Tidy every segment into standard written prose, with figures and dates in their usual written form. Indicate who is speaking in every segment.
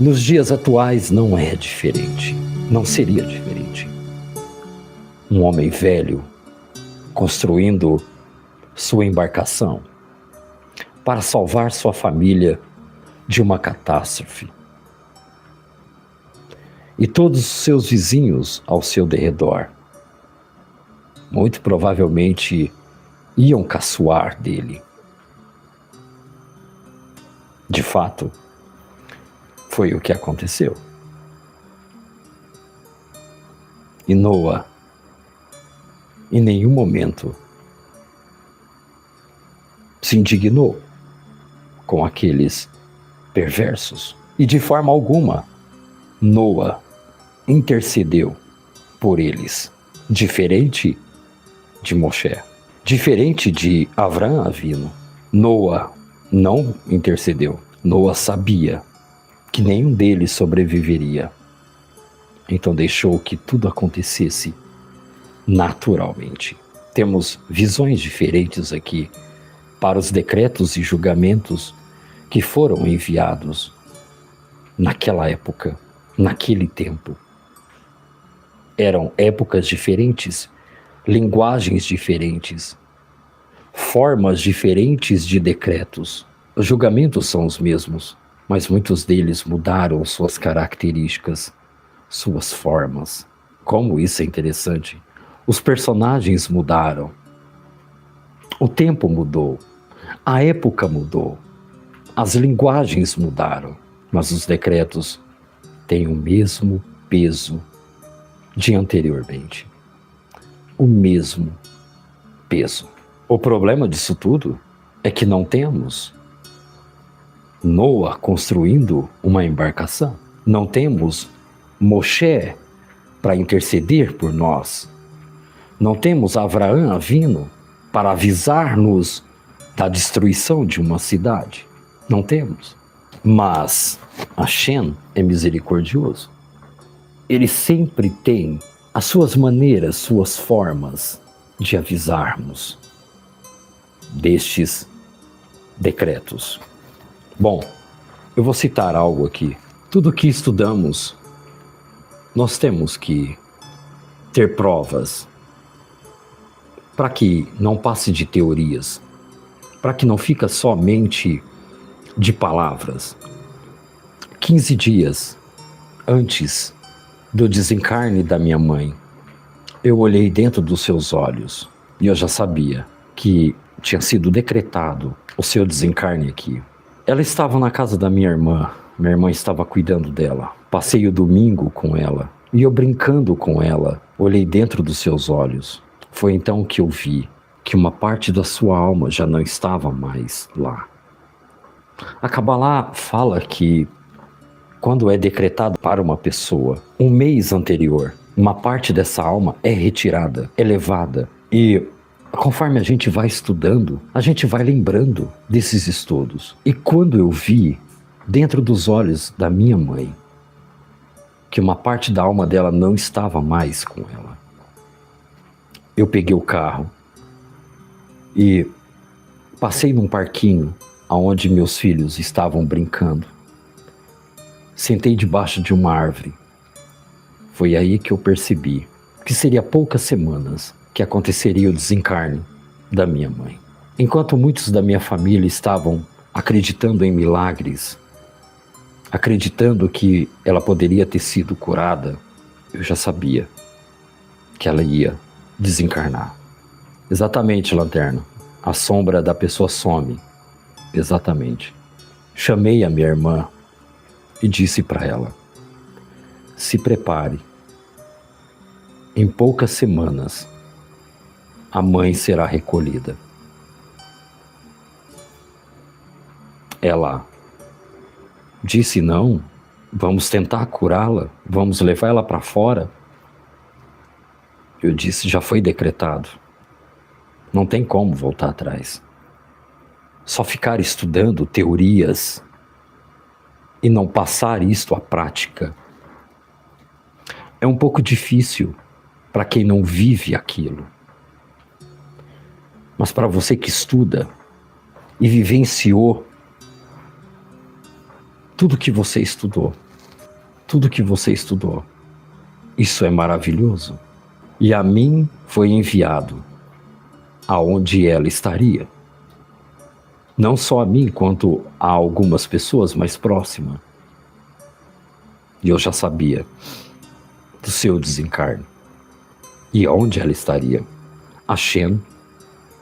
Speaker 1: Nos dias atuais não é diferente, não seria diferente. Um homem velho construindo sua embarcação para salvar sua família de uma catástrofe. E todos os seus vizinhos ao seu derredor, muito provavelmente, iam caçoar dele. De fato, foi o que aconteceu. E Noa, em nenhum momento, se indignou com aqueles perversos. E de forma alguma, Noa intercedeu por eles. Diferente de Moshe, diferente de Avraham Avinu, Noa não intercedeu. Noa sabia que nenhum deles sobreviveria. Então deixou que tudo acontecesse naturalmente. Temos visões diferentes aqui para os decretos e julgamentos que foram enviados naquela época, naquele tempo. Eram épocas diferentes, linguagens diferentes, formas diferentes de decretos. Os julgamentos são os mesmos, mas muitos deles mudaram suas características, suas formas. Como isso é interessante. Os personagens mudaram. O tempo mudou. A época mudou. As linguagens mudaram. Mas os decretos têm o mesmo peso de anteriormente. O mesmo peso. O problema disso tudo é que não temos Noa construindo uma embarcação. Não temos Moshe para interceder por nós. Não temos Avraham Avinu para avisar-nos da destruição de uma cidade. Não temos. Mas Hashem é misericordioso. Ele sempre tem as suas maneiras, suas formas de avisarmos destes decretos. Bom, eu vou citar algo aqui. Tudo que estudamos, nós temos que ter provas para que não passe de teorias, para que não fique somente de palavras. 15 dias antes do desencarne da minha mãe, eu olhei dentro dos seus olhos e eu já sabia que tinha sido decretado o seu desencarne aqui. Ela estava na casa da minha irmã estava cuidando dela. Passei o domingo com ela e eu brincando com ela, olhei dentro dos seus olhos. Foi então que eu vi que uma parte da sua alma já não estava mais lá. A Kabbalah fala que quando é decretado para uma pessoa, um mês anterior, uma parte dessa alma é retirada, é levada. E conforme a gente vai estudando, a gente vai lembrando desses estudos. E quando eu vi, dentro dos olhos da minha mãe, que uma parte da alma dela não estava mais com ela, eu peguei o carro e passei num parquinho onde meus filhos estavam brincando. Sentei debaixo de uma árvore. Foi aí que eu percebi que seria poucas semanas que aconteceria o desencarne da minha mãe. Enquanto muitos da minha família estavam acreditando em milagres, acreditando que ela poderia ter sido curada, eu já sabia que ela ia desencarnar. Exatamente, Lanterna. A sombra da pessoa some. Exatamente. Chamei a minha irmã e disse para ela: se prepare. Em poucas semanas, a mãe será recolhida. Ela disse: não, vamos tentar curá-la, vamos levar ela para fora. Eu disse: já foi decretado. Não tem como voltar atrás. Só ficar estudando teorias e não passar isto à prática é um pouco difícil para quem não vive aquilo. Mas para você que estuda e vivenciou tudo que você estudou, tudo que você estudou. Isso é maravilhoso. E a mim foi enviado aonde ela estaria. Não só a mim, quanto a algumas pessoas mais próximas. E eu já sabia do seu desencarne. E onde ela estaria. A Shen,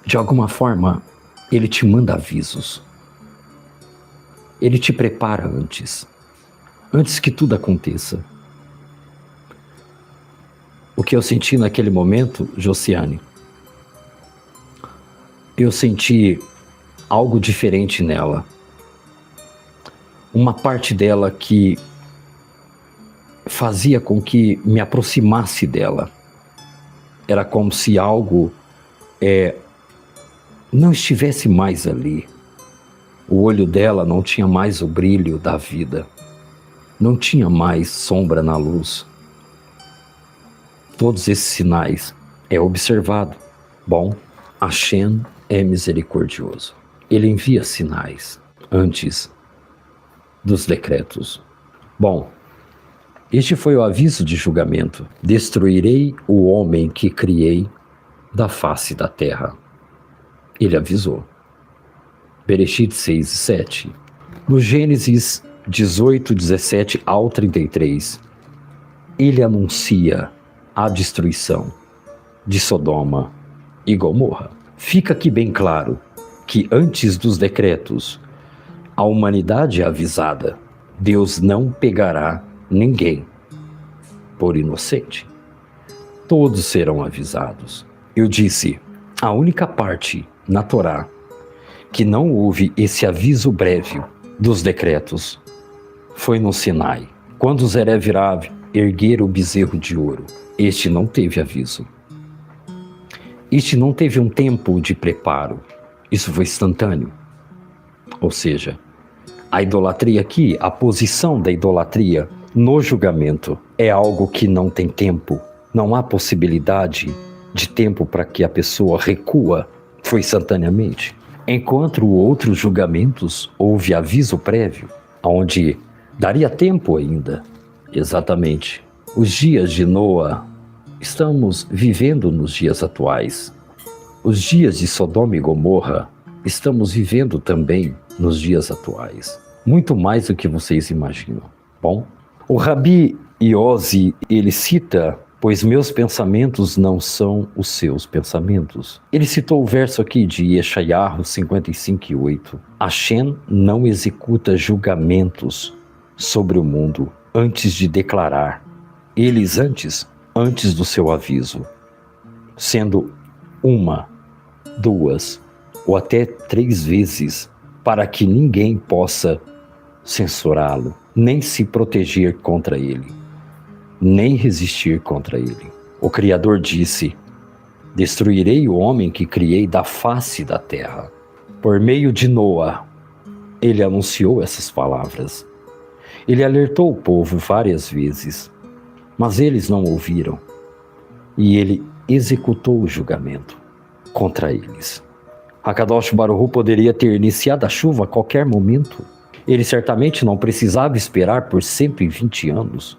Speaker 1: de alguma forma, ele te manda avisos. Ele te prepara antes que tudo aconteça. O que eu senti naquele momento, Josiane, eu senti algo diferente nela. Uma parte dela que fazia com que me aproximasse dela. Era como se algo não estivesse mais ali. O olho dela não tinha mais o brilho da vida. Não tinha mais sombra na luz. Todos esses sinais é observado. Bom, a Shen é misericordioso. Ele envia sinais antes dos decretos. Bom, este foi o aviso de julgamento. Destruirei o homem que criei da face da terra. Ele avisou. Bereshit 6 e 7. No Gênesis 18, 17 ao 33, ele anuncia a destruição de Sodoma e Gomorra. Fica aqui bem claro que antes dos decretos, a humanidade é avisada. Deus não pegará ninguém por inocente. Todos serão avisados. Eu disse, a única parte na Torá que não houve esse aviso breve dos decretos foi no Sinai, quando Zerev e Rav ergueram o bezerro de ouro. Este não teve aviso. Este não teve um tempo de preparo. Isso foi instantâneo. Ou seja, a idolatria aqui, a posição da idolatria no julgamento é algo que não tem tempo. Não há possibilidade de tempo para que a pessoa recua. Foi instantaneamente. Enquanto outros julgamentos houve aviso prévio, onde daria tempo ainda. Exatamente. Os dias de Noa, estamos vivendo nos dias atuais. Os dias de Sodoma e Gomorra, estamos vivendo também nos dias atuais. Muito mais do que vocês imaginam. Bom, o Rabi Yossi, ele cita, pois meus pensamentos não são os seus pensamentos. Ele citou o verso aqui de Yeshayahu 55:8. Hashem não executa julgamentos sobre o mundo antes de declarar. Eles antes do seu aviso, sendo uma, duas ou até 3 vezes, para que ninguém possa censurá-lo, nem se proteger contra ele, nem resistir contra ele. O Criador disse, destruirei o homem que criei da face da terra. Por meio de Noa, ele anunciou essas palavras. Ele alertou o povo várias vezes, mas eles não ouviram. E ele executou o julgamento contra eles. Hakadosh Baruch Hu poderia ter iniciado a chuva a qualquer momento. Ele certamente não precisava esperar por 120 anos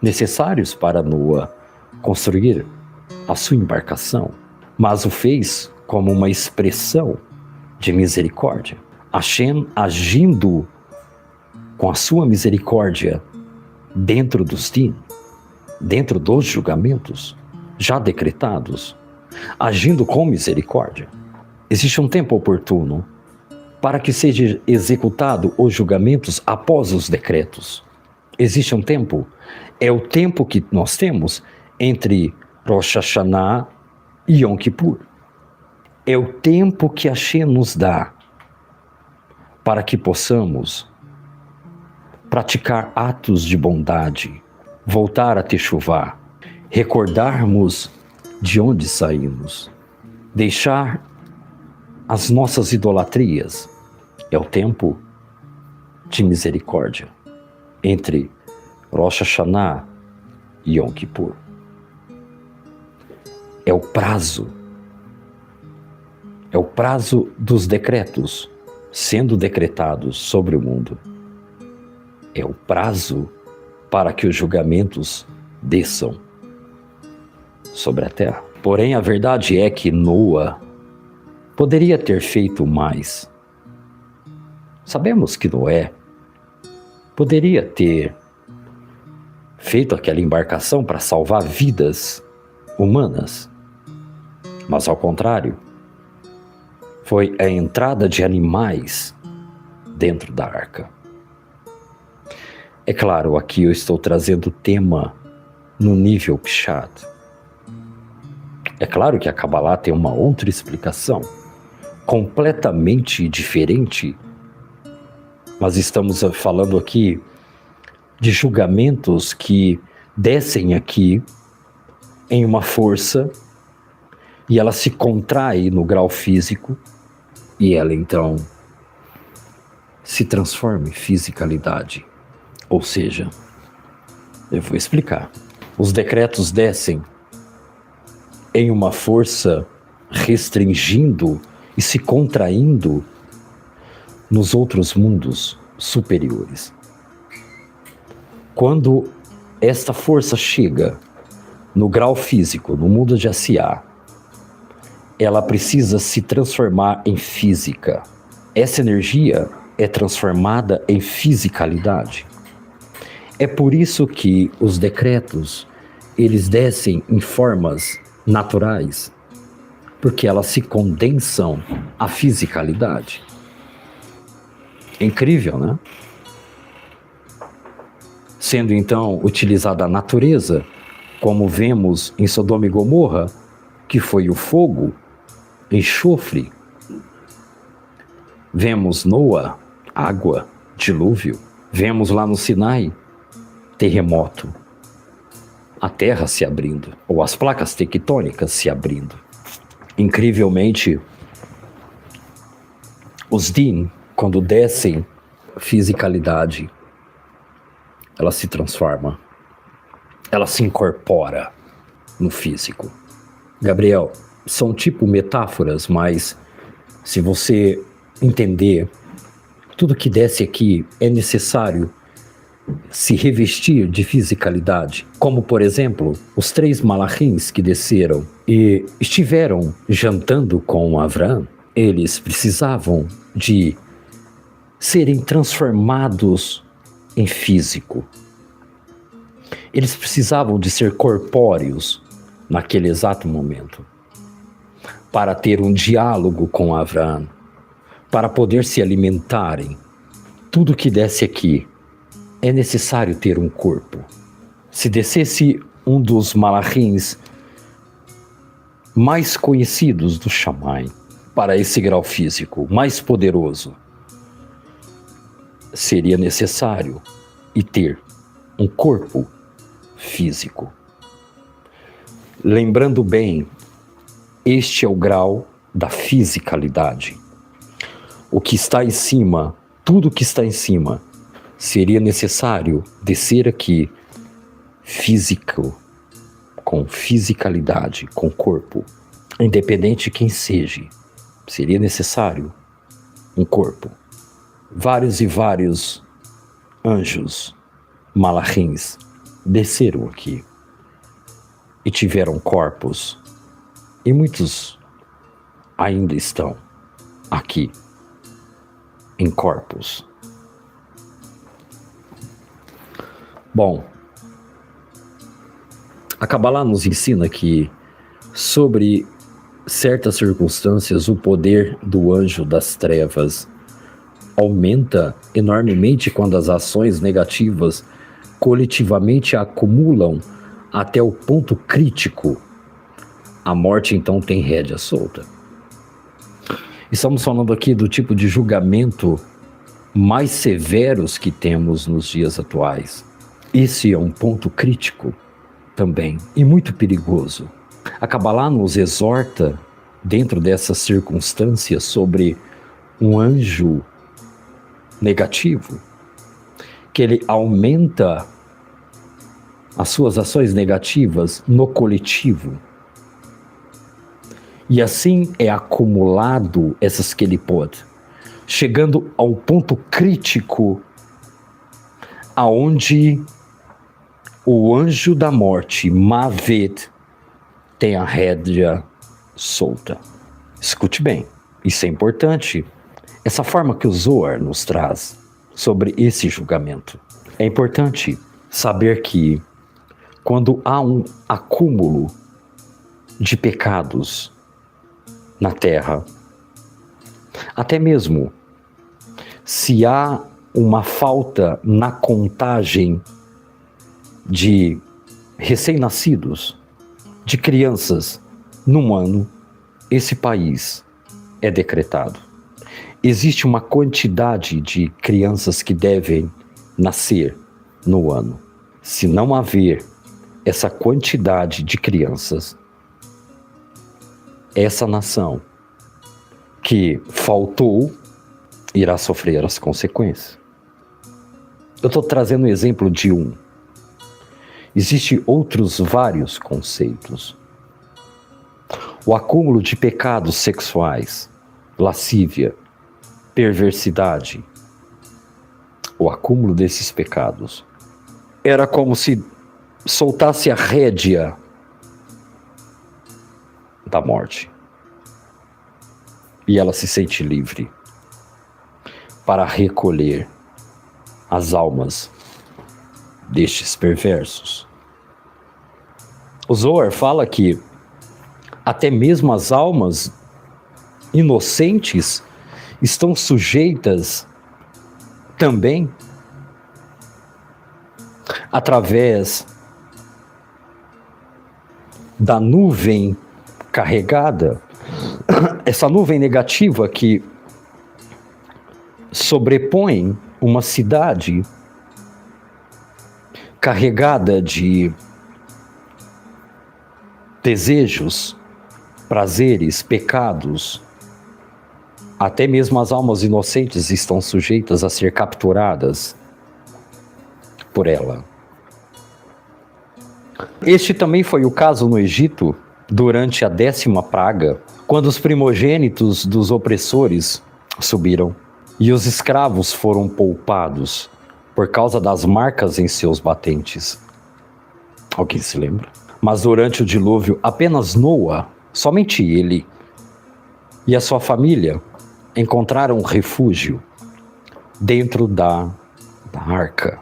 Speaker 1: necessários para Noa construir a sua embarcação, mas o fez como uma expressão de misericórdia. Hashem agindo com a sua misericórdia dentro dos julgamentos já decretados, agindo com misericórdia. Existe um tempo oportuno para que seja executado os julgamentos após os decretos. Existe um tempo, é o tempo que nós temos entre Rosh Hashanah e Yom Kippur. É o tempo que Hashem nos dá para que possamos praticar atos de bondade, voltar a techuvá, recordarmos de onde saímos, deixar as nossas idolatrias. É o tempo de misericórdia entre Rosh Hashanah e Yom Kippur. É o prazo dos decretos sendo decretados sobre o mundo. É o prazo para que os julgamentos desçam sobre a terra. Porém, a verdade é que Noa poderia ter feito mais. Sabemos que Noé poderia ter feito aquela embarcação para salvar vidas humanas, mas ao contrário, foi a entrada de animais dentro da arca. É claro, aqui eu estou trazendo o tema no nível Pshat. É claro que a Kabbalah tem uma outra explicação, completamente diferente, mas estamos falando aqui de julgamentos que descem aqui em uma força e ela se contrai no grau físico e ela então se transforma em fisicalidade. Ou seja, eu vou explicar. Os decretos descem em uma força restringindo e se contraindo nos outros mundos superiores. Quando esta força chega no grau físico, no mundo de Asiá, ela precisa se transformar em física. Essa energia é transformada em fisicalidade. É por isso que os decretos, eles descem em formas naturais, porque elas se condensam à fisicalidade. É incrível, né? Sendo então utilizada a natureza, como vemos em Sodoma e Gomorra, que foi o fogo, enxofre. Vemos Noa, água, dilúvio. Vemos lá no Sinai, terremoto. A terra se abrindo, ou as placas tectônicas se abrindo. Incrivelmente, os Din, quando descem fisicalidade, ela se transforma, ela se incorpora no físico. Gabriel, são tipo metáforas, mas se você entender, tudo que desce aqui é necessário se revestir de fisicalidade. Como, por exemplo, os 3 malachins que desceram e estiveram jantando com Avraham, eles precisavam de serem transformados em físico. Eles precisavam de ser corpóreos naquele exato momento, para ter um diálogo com Avraham, para poder se alimentarem. Tudo que desce aqui é necessário ter um corpo. Se descesse um dos malachins mais conhecidos do Shammai para esse grau físico, mais poderoso, seria necessário e ter um corpo físico. Lembrando bem, este é o grau da fisicalidade. O que está em cima, tudo que está em cima, seria necessário descer aqui físico, com fisicalidade, com corpo, independente de quem seja, seria necessário um corpo. Vários e vários anjos, malachins, desceram aqui e tiveram corpos, e muitos ainda estão aqui em corpos. Bom, a Kabbalah nos ensina que sobre certas circunstâncias o poder do anjo das trevas aumenta enormemente quando as ações negativas coletivamente acumulam até o ponto crítico. A morte então tem rédea solta. Estamos falando aqui do tipo de julgamento mais severos que temos nos dias atuais. Esse é um ponto crítico também e muito perigoso. A Kabbalah nos exorta, dentro dessas circunstâncias, sobre um anjo negativo, que ele aumenta as suas ações negativas no coletivo. E assim é acumulado essas kelipot, chegando ao ponto crítico aonde o anjo da morte, Mavet, tem a rédea solta. Escute bem, isso é importante. Essa forma que o Zohar nos traz sobre esse julgamento. É importante saber que quando há um acúmulo de pecados na terra, até mesmo se há uma falta na contagem de recém-nascidos, de crianças, num ano, esse país é decretado. Existe uma quantidade de crianças que devem nascer no ano. Se não haver essa quantidade de crianças, essa nação que faltou irá sofrer as consequências. Eu estou trazendo um exemplo de um. Existem outros vários conceitos. O acúmulo de pecados sexuais, lascívia, perversidade, o acúmulo desses pecados era como se soltasse a rédea da morte e ela se sente livre para recolher as almas destes perversos. O Zohar fala que até mesmo as almas inocentes estão sujeitas também através da nuvem carregada, essa nuvem negativa que sobrepõe uma cidade carregada de desejos, prazeres, pecados. Até mesmo as almas inocentes estão sujeitas a ser capturadas por ela. Este também foi o caso no Egito durante a 10ª praga, quando os primogênitos dos opressores subiram e os escravos foram poupados por causa das marcas em seus batentes. Alguém se lembra? Mas durante o dilúvio, apenas Noa, somente ele e a sua família encontraram refúgio dentro da arca.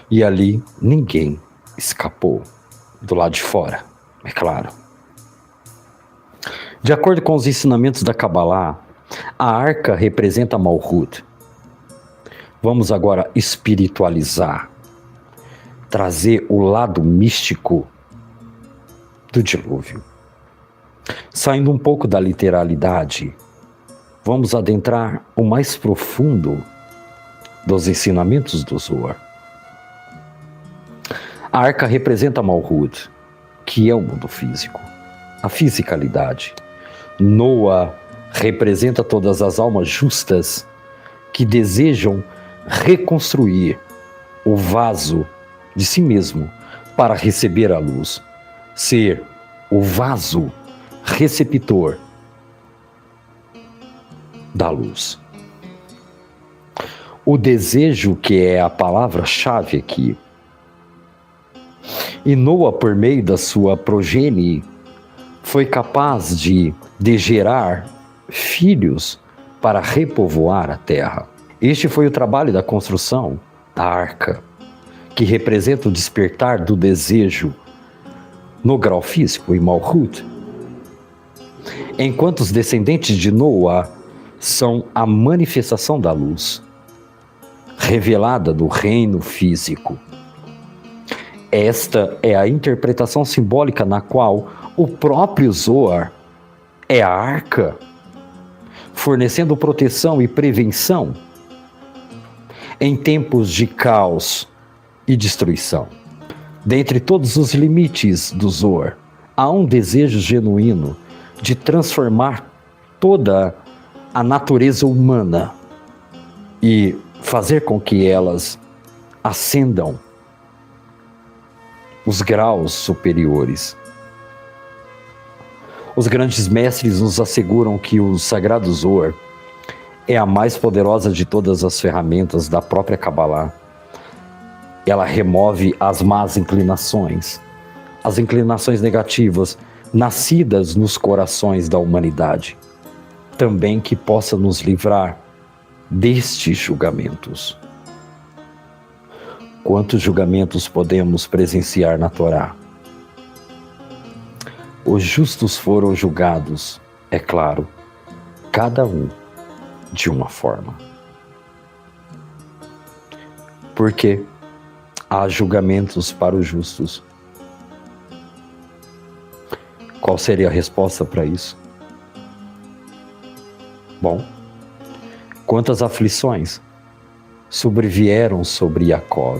Speaker 1: E ali ninguém escapou do lado de fora, é claro. De acordo com os ensinamentos da Kabbalah, a arca representa Malhut. Vamos agora espiritualizar, trazer o lado místico do dilúvio. Saindo um pouco da literalidade, vamos adentrar o mais profundo dos ensinamentos do Zohar. A arca representa Malhut, que é o mundo físico, a fisicalidade. Noa representa todas as almas justas que desejam reconstruir o vaso de si mesmo para receber a luz, ser o vaso receptor da luz. O desejo, que é a palavra-chave aqui, e Noa, por meio da sua progenie, foi capaz de gerar filhos para repovoar a terra. Este foi o trabalho da construção da arca, que representa o despertar do desejo no grau físico, em Malhut. Enquanto os descendentes de Noa são a manifestação da luz, revelada no reino físico. Esta é a interpretação simbólica na qual o próprio Zohar é a arca, fornecendo proteção e prevenção em tempos de caos e destruição. Dentre todos os limites do Zohar, há um desejo genuíno de transformar toda a natureza humana e fazer com que elas ascendam os graus superiores. Os grandes mestres nos asseguram que o Sagrado Zohar é a mais poderosa de todas as ferramentas da própria Kabbalah Ela remove as más inclinações, as inclinações negativas nascidas nos corações da humanidade, também que possa nos livrar destes julgamentos. Quantos julgamentos podemos presenciar na Torá? Os justos foram julgados, é claro, cada um de uma forma. Por quê? Há julgamentos para os justos. Qual seria a resposta para isso? Bom, quantas aflições sobrevieram sobre Jacó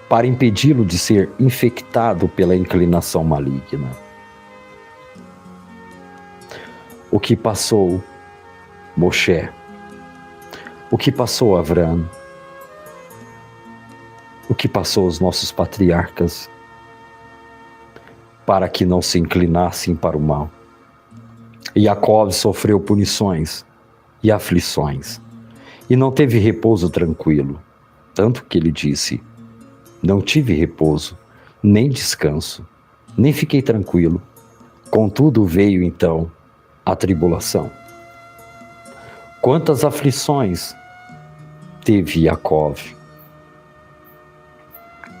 Speaker 1: para impedi-lo de ser infectado pela inclinação maligna. O que passou Moshe? O que passou Avrão? O que passou os nossos patriarcas para que não se inclinassem para o mal? Jacó sofreu punições e aflições e não teve repouso tranquilo, tanto que ele disse: não tive repouso, nem descanso, nem fiquei tranquilo. Contudo veio então a tribulação. Quantas aflições teve Jacó?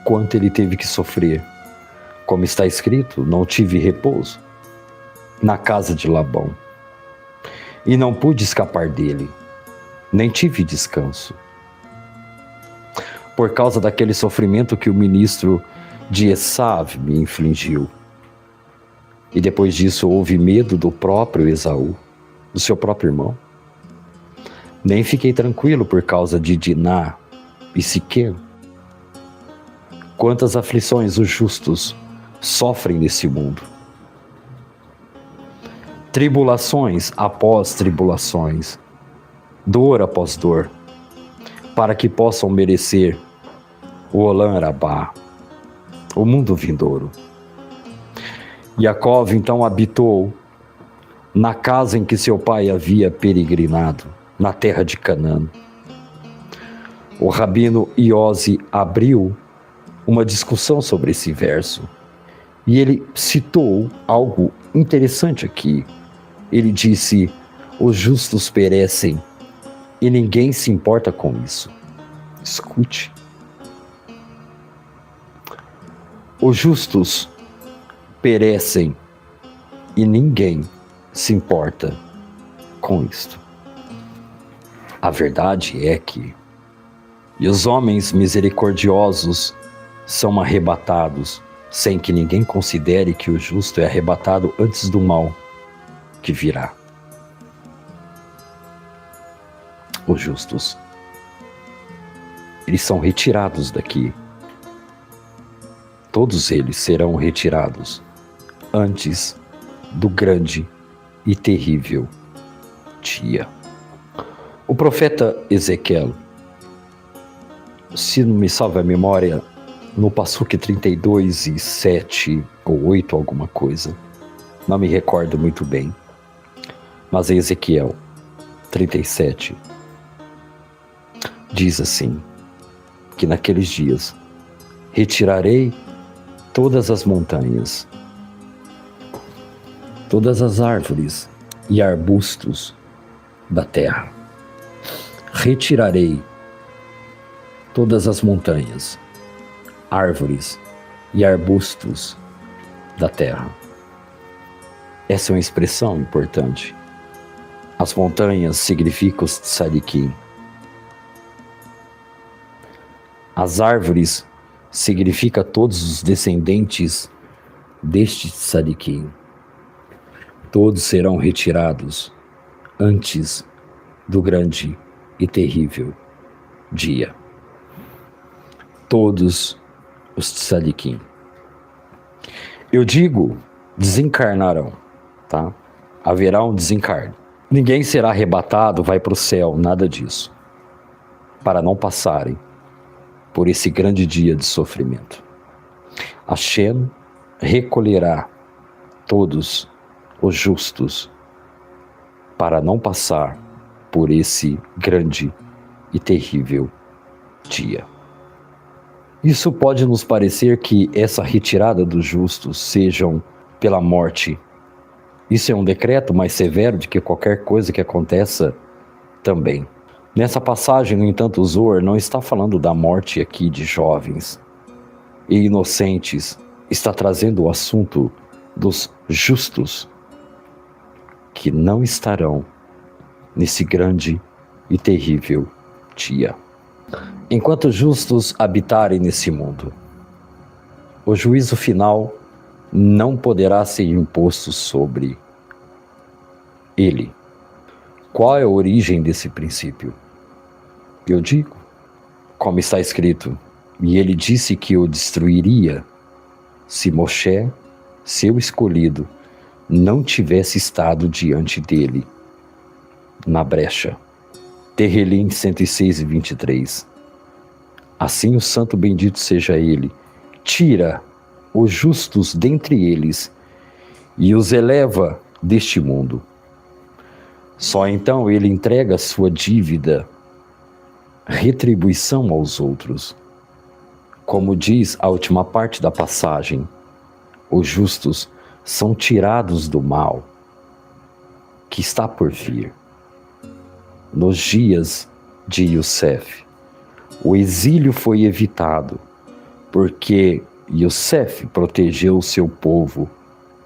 Speaker 1: Quanto ele teve que sofrer? Como está escrito, não tive repouso na casa de Labão, e não pude escapar dele, nem tive descanso. Por causa daquele sofrimento que o ministro de Esav me infligiu. E depois disso houve medo do próprio Esaú, do seu próprio irmão. Nem fiquei tranquilo por causa de Diná e Siquém. Quantas aflições os justos sofrem nesse mundo. Tribulações após tribulações, dor após dor, para que possam merecer o Olam Rabá, o mundo vindouro. Jacó então habitou na casa em que seu pai havia peregrinado, na terra de Canaã. O rabino Iose abriu uma discussão sobre esse verso e ele citou algo interessante aqui. Ele disse: os justos perecem e ninguém se importa com isso. Escute. Os justos perecem e ninguém se importa com isto. A verdade é que os homens misericordiosos são arrebatados sem que ninguém considere que o justo é arrebatado antes do mal que virá. Os justos, eles são retirados daqui. Todos eles serão retirados antes do grande e terrível dia. O profeta Ezequiel, se não me salva a memória, no Passuque 32 e 7 ou 8, alguma coisa, não me recordo muito bem, mas em Ezequiel 37 diz assim, que naqueles dias retirarei todas as montanhas, todas as árvores e arbustos da terra. Retirarei todas as montanhas, árvores e arbustos da terra. Essa é uma expressão importante. As montanhas significam os tzadikim. As árvores significa todos os descendentes deste tzadikim. Todos serão retirados antes do grande e terrível dia. Todos os tzadikim. Eu digo, desencarnarão, tá? Haverá um desencarne. Ninguém será arrebatado, vai para o céu, nada disso. Para não passarem por esse grande dia de sofrimento. Hashem recolherá todos os justos para não passar por esse grande e terrível dia. Isso pode nos parecer que essa retirada dos justos sejam pela morte. Isso é um decreto mais severo de que qualquer coisa que aconteça também. Nessa passagem, no entanto, o Zohar não está falando da morte aqui de jovens e inocentes. Está trazendo o assunto dos justos que não estarão nesse grande e terrível dia. Enquanto justos habitarem nesse mundo, o juízo final não poderá ser imposto sobre ele. Qual é a origem desse princípio? Eu digo, como está escrito, e ele disse que o destruiria se Moshe, seu escolhido, não tivesse estado diante dele na brecha. Terrelim 106:23. Assim o santo bendito seja ele, tira os justos dentre eles e os eleva deste mundo. Só então ele entrega sua dívida, retribuição aos outros. Como diz a última parte da passagem, os justos são tirados do mal que está por vir. Nos dias de Yosef, o exílio foi evitado, porque Yosef protegeu o seu povo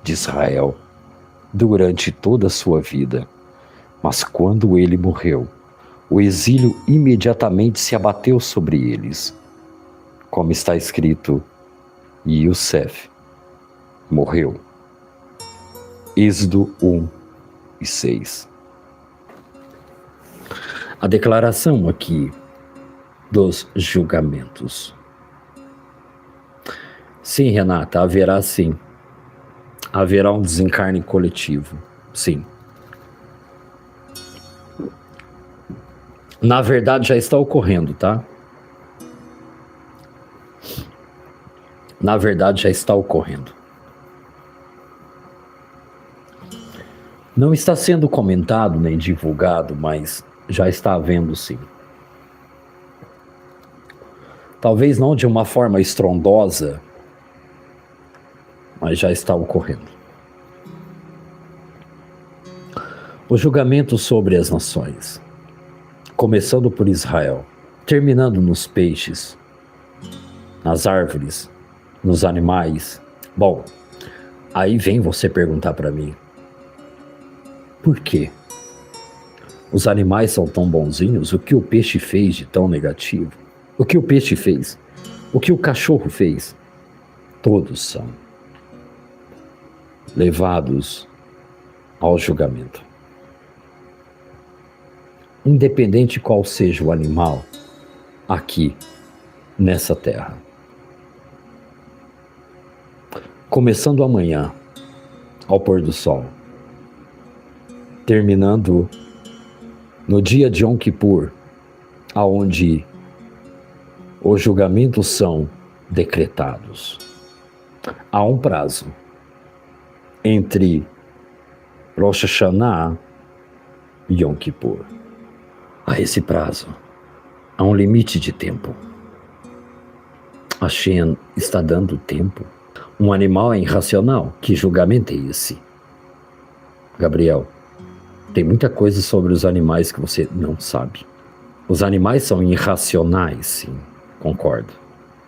Speaker 1: de Israel durante toda a sua vida. Mas quando ele morreu, o exílio imediatamente se abateu sobre eles. Como está escrito, Yosef morreu. Êxodo 1:6. A declaração aqui dos julgamentos. Sim, Renata, haverá sim. Haverá um desencarne coletivo, sim. Na verdade já está ocorrendo, tá? Na verdade já está ocorrendo. Não está sendo comentado nem divulgado, mas já está havendo sim. Talvez não de uma forma estrondosa, mas já está ocorrendo. O julgamento sobre as nações, começando por Israel, terminando nos peixes, nas árvores, nos animais. Bom, aí vem você perguntar para mim, por quê? Os animais são tão bonzinhos? O que o peixe fez de tão negativo? O que o peixe fez? O que o cachorro fez? Todos são levados ao julgamento. Independente qual seja o animal aqui nessa terra. Começando amanhã, ao pôr do sol, terminando no dia de Yom Kippur, aonde os julgamentos são decretados. Há um prazo entre Rosh Hashanah e Yom Kippur. A esse prazo, há um limite de tempo. A Shem está dando tempo. Um animal é irracional. Que julgamento é esse? Gabriel, tem muita coisa sobre os animais que você não sabe. Os animais são irracionais, sim, concordo.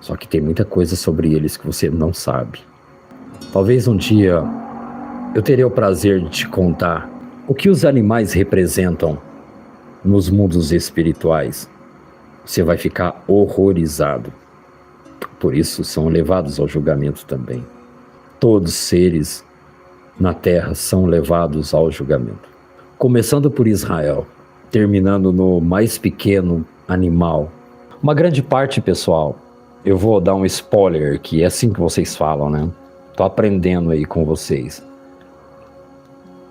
Speaker 1: Só que tem muita coisa sobre eles que você não sabe. Talvez um dia eu terei o prazer de te contar o que os animais representam nos mundos espirituais. Você vai ficar horrorizado. Por isso são levados ao julgamento também. Todos os seres na terra são levados ao julgamento. Começando por Israel, terminando no mais pequeno animal. Uma grande parte, pessoal, eu vou dar um spoiler, que é assim que vocês falam, né? Tô aprendendo aí com vocês.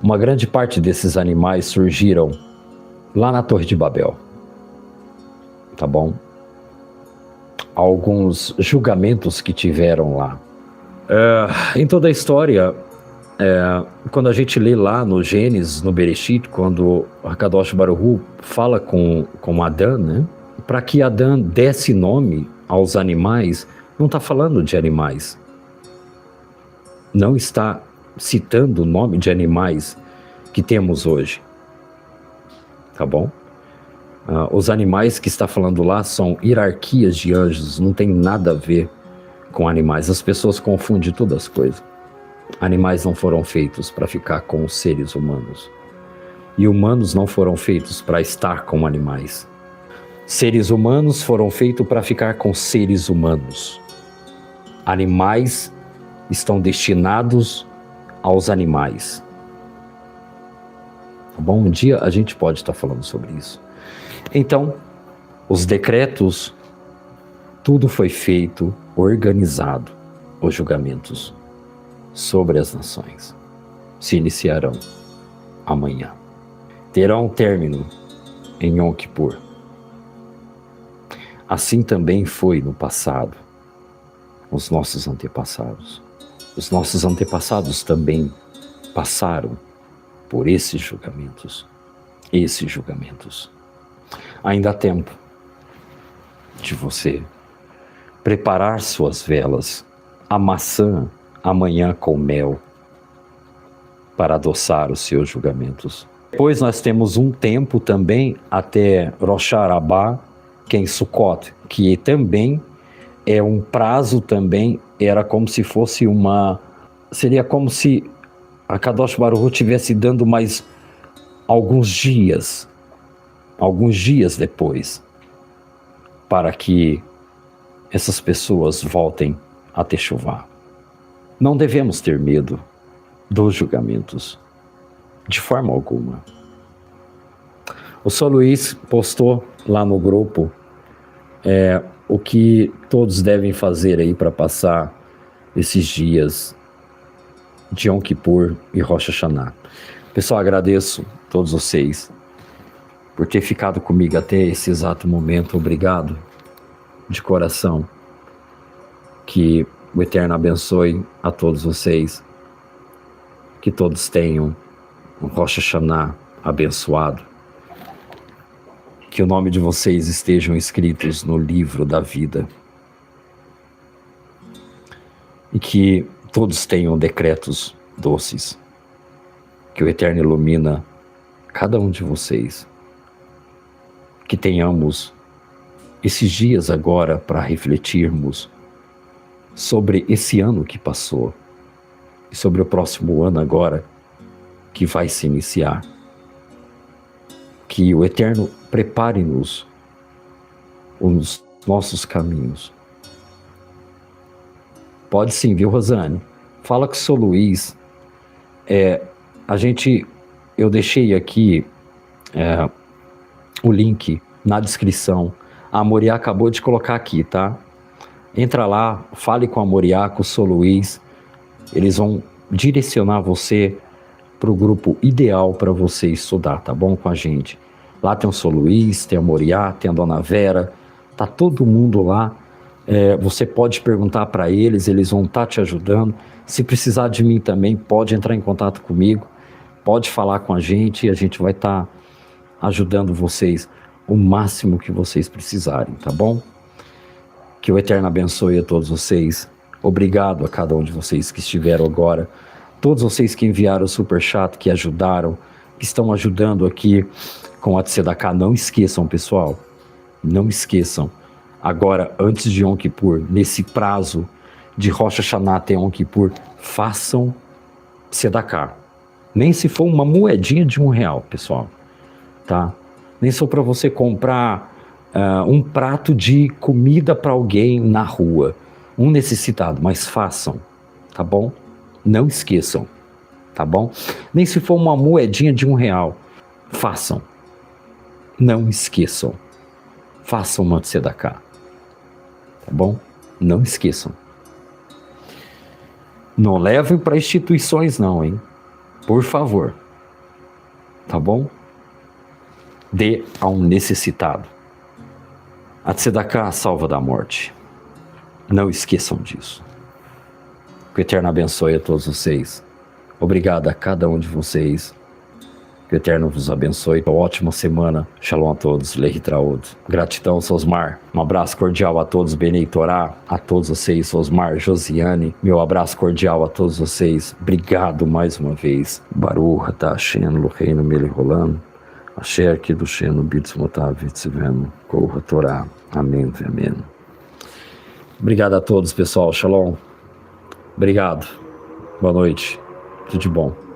Speaker 1: Uma grande parte desses animais surgiram lá na Torre de Babel. Tá bom? Alguns julgamentos que tiveram lá. Em toda a história, quando a gente lê lá no Gênesis, no Bereshit, quando Hakadosh Baruch Hu fala com Adão, né? Para que Adão desse nome aos animais, não está falando de animais. Não está citando o nome de animais que temos hoje. Tá bom? Os animais que está falando lá são hierarquias de anjos, não tem nada a ver com animais. As pessoas confundem todas as coisas. Animais não foram feitos para ficar com os seres humanos. E humanos não foram feitos para estar com animais. Seres humanos foram feitos para ficar com seres humanos. Animais estão destinados aos animais. Tá bom? Um dia a gente pode estar falando sobre isso. Então, os decretos, tudo foi feito, organizado. Os julgamentos sobre as nações se iniciarão amanhã. Terão término em Yom Kippur. Assim também foi no passado, os nossos antepassados. Os nossos antepassados também passaram por esses julgamentos. Ainda há tempo de você preparar suas velas, a maçã amanhã com mel, para adoçar os seus julgamentos. Depois nós temos um tempo também até Rosh Hashanah, que é em Sukkot, que também é um prazo também, era como se fosse seria como se a Kadosh Baruch Hu estivesse dando mais alguns dias depois, para que essas pessoas voltem a techuvá. Não devemos ter medo dos julgamentos, de forma alguma. O Sr. Luiz postou lá no grupo o que todos devem fazer aí para passar esses dias de Yom Kippur e Rosh Hashanah. Pessoal, agradeço a todos vocês por ter ficado comigo até esse exato momento. Obrigado de coração. Que o Eterno abençoe a todos vocês. Que todos tenham um Rosh Hashanah abençoado. Que o nome de vocês estejam escritos no livro da vida. E que todos tenham decretos doces. Que o Eterno ilumina cada um de vocês. Que tenhamos esses dias agora para refletirmos sobre esse ano que passou e sobre o próximo ano agora que vai se iniciar. Que o Eterno prepare-nos os nossos caminhos. Pode sim, viu, Rosane? Fala com o Sr. Luiz. Eu deixei aqui o link na descrição. A Moriá acabou de colocar aqui, tá? Entra lá, fale com a Moriá, com o Sr. Luiz. Eles vão direcionar você para o grupo ideal para você estudar, tá bom? Com a gente. Lá tem o Sr. Luiz, tem a Moriá, tem a Dona Vera. Tá todo mundo lá. Você pode perguntar para eles, eles vão estar te ajudando. Se precisar de mim também, pode entrar em contato comigo. Pode falar com a gente e a gente vai estar ajudando vocês o máximo que vocês precisarem, tá bom? Que o Eterno abençoe a todos vocês. Obrigado a cada um de vocês que estiveram agora. Todos vocês que enviaram o superchat, que ajudaram, que estão ajudando aqui com a Tzedakah. Não esqueçam, pessoal. Não esqueçam. Agora, antes de Yom Kippur, nesse prazo de Rosh Hashanah até Yom Kippur, façam Tzedakah. Nem se for uma moedinha de R$1, pessoal. Tá? Nem só para você comprar um prato de comida para alguém na rua. Um necessitado, mas façam. Tá bom? Não esqueçam. Tá bom? Nem se for uma moedinha de R$1. Façam. Não esqueçam. Façam uma tzedakah. Tá bom? Não esqueçam. Não levem para instituições não, hein? Por favor. Tá bom? Dê a um necessitado. A tzedakah salva da morte. Não esqueçam disso. Que o Eterno abençoe a todos vocês. Obrigado a cada um de vocês. Que o Eterno vos abençoe. Uma ótima semana. Shalom a todos. Lehi Traod. Gratidão, Sosmar. Um abraço cordial a todos. Benei Torá. A todos vocês, Sosmar, Josiane. Meu abraço cordial a todos vocês. Obrigado mais uma vez. Baruch, tá? Shen, Loheinu, Meliholam. Asher, Kedushenu, Bits Motav, Vitzivenu. Korra Torá. Amém, amém. Obrigado a todos, pessoal. Shalom. Obrigado. Boa noite. Tudo de bom.